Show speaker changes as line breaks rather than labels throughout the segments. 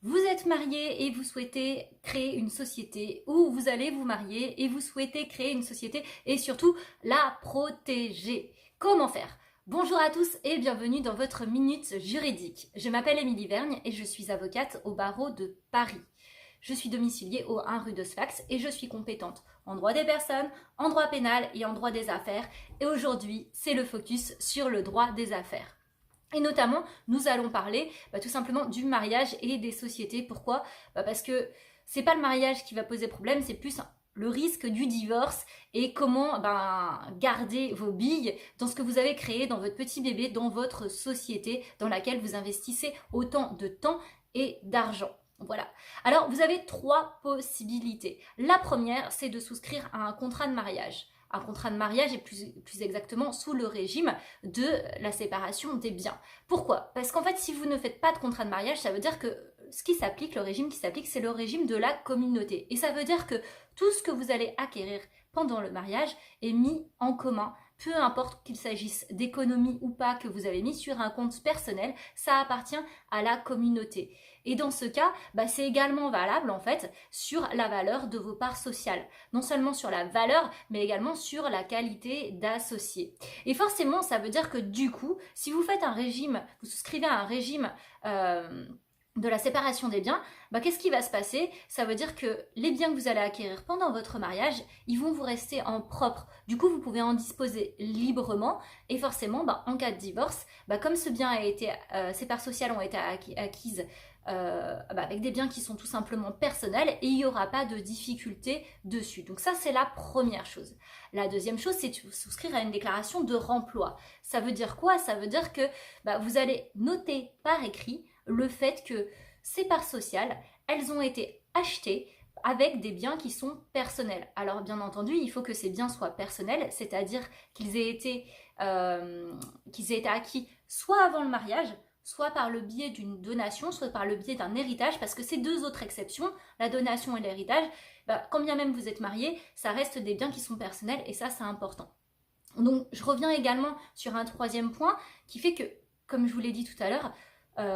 Vous êtes marié et vous souhaitez créer une société, ou vous allez vous marier et vous souhaitez créer une société et surtout la protéger. Comment faire? Bonjour à tous et bienvenue dans votre Minute Juridique. Je m'appelle Émilie Vergne et je suis avocate au barreau de Paris. Je suis domiciliée au 1 rue de Sfax et je suis compétente en droit des personnes, en droit pénal et en droit des affaires. Et aujourd'hui, c'est le focus sur le droit des affaires. Et notamment, nous allons parler tout simplement du mariage et des sociétés. Pourquoi? Parce que c'est pas le mariage qui va poser problème, c'est plus le risque du divorce et comment garder vos billes dans ce que vous avez créé, dans votre petit bébé, dans votre société dans laquelle vous investissez autant de temps et d'argent. Voilà. Alors, vous avez trois possibilités. La première, c'est de souscrire à un contrat de mariage. Un contrat de mariage est plus exactement sous le régime de la séparation des biens. Pourquoi? Parce qu'en fait, si vous ne faites pas de contrat de mariage, ça veut dire que ce qui s'applique, le régime qui s'applique, c'est le régime de la communauté. Et ça veut dire que tout ce que vous allez acquérir pendant le mariage est mis en commun. Peu importe qu'il s'agisse d'économies ou pas que vous avez mis sur un compte personnel, ça appartient à la communauté. Et dans ce cas, c'est également valable en fait sur la valeur de vos parts sociales. Non seulement sur la valeur, mais également sur la qualité d'associé. Et forcément, ça veut dire que du coup, si vous faites un régime, vous souscrivez à un régime de la séparation des biens, qu'est-ce qui va se passer? Ça veut dire que les biens que vous allez acquérir pendant votre mariage, ils vont vous rester en propre. Du coup, vous pouvez en disposer librement et forcément, en cas de divorce, comme ce bien a été, ces parts sociales ont été acquises avec des biens qui sont tout simplement personnels et il n'y aura pas de difficulté dessus. Donc ça, c'est la première chose. La deuxième chose, c'est de souscrire à une déclaration de remploi. Ça veut dire quoi? Ça veut dire que vous allez noter par écrit le fait que ces parts sociales, elles ont été achetées avec des biens qui sont personnels. Alors bien entendu, il faut que ces biens soient personnels, c'est-à-dire qu'ils aient été acquis soit avant le mariage, soit par le biais d'une donation, soit par le biais d'un héritage, parce que ces deux autres exceptions, la donation et l'héritage, quand bien même vous êtes marié, ça reste des biens qui sont personnels et ça c'est important. Donc je reviens également sur un troisième point qui fait que, comme je vous l'ai dit tout à l'heure,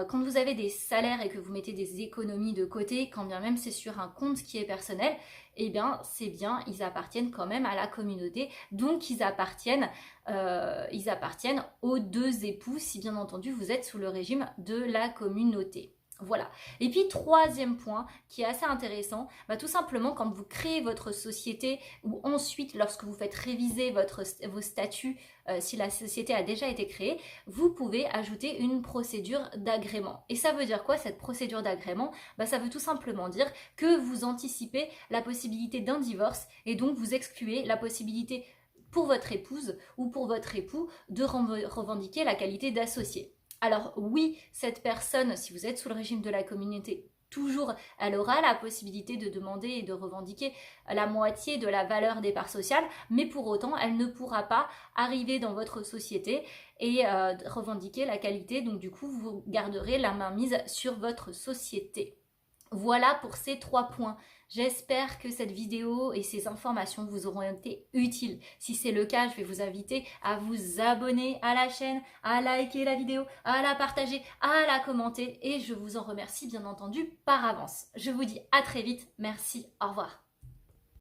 quand vous avez des salaires et que vous mettez des économies de côté, quand bien même c'est sur un compte qui est personnel, eh bien ces biens, ils appartiennent quand même à la communauté, donc ils appartiennent aux deux époux, si bien entendu vous êtes sous le régime de la communauté. Voilà. Et puis troisième point qui est assez intéressant, tout simplement quand vous créez votre société ou ensuite lorsque vous faites réviser vos statuts, si la société a déjà été créée, vous pouvez ajouter une procédure d'agrément. Et ça veut dire quoi cette procédure d'agrément? Ça veut tout simplement dire que vous anticipez la possibilité d'un divorce et donc vous excluez la possibilité pour votre épouse ou pour votre époux de revendiquer la qualité d'associé. Alors oui, cette personne, si vous êtes sous le régime de la communauté, toujours, elle aura la possibilité de demander et de revendiquer la moitié de la valeur des parts sociales, mais pour autant, elle ne pourra pas arriver dans votre société et revendiquer la qualité. Donc du coup, vous garderez la main mise sur votre société. Voilà pour ces trois points. J'espère que cette vidéo et ces informations vous auront été utiles. Si c'est le cas, je vais vous inviter à vous abonner à la chaîne, à liker la vidéo, à la partager, à la commenter et je vous en remercie bien entendu par avance. Je vous dis à très vite. Merci. Au revoir.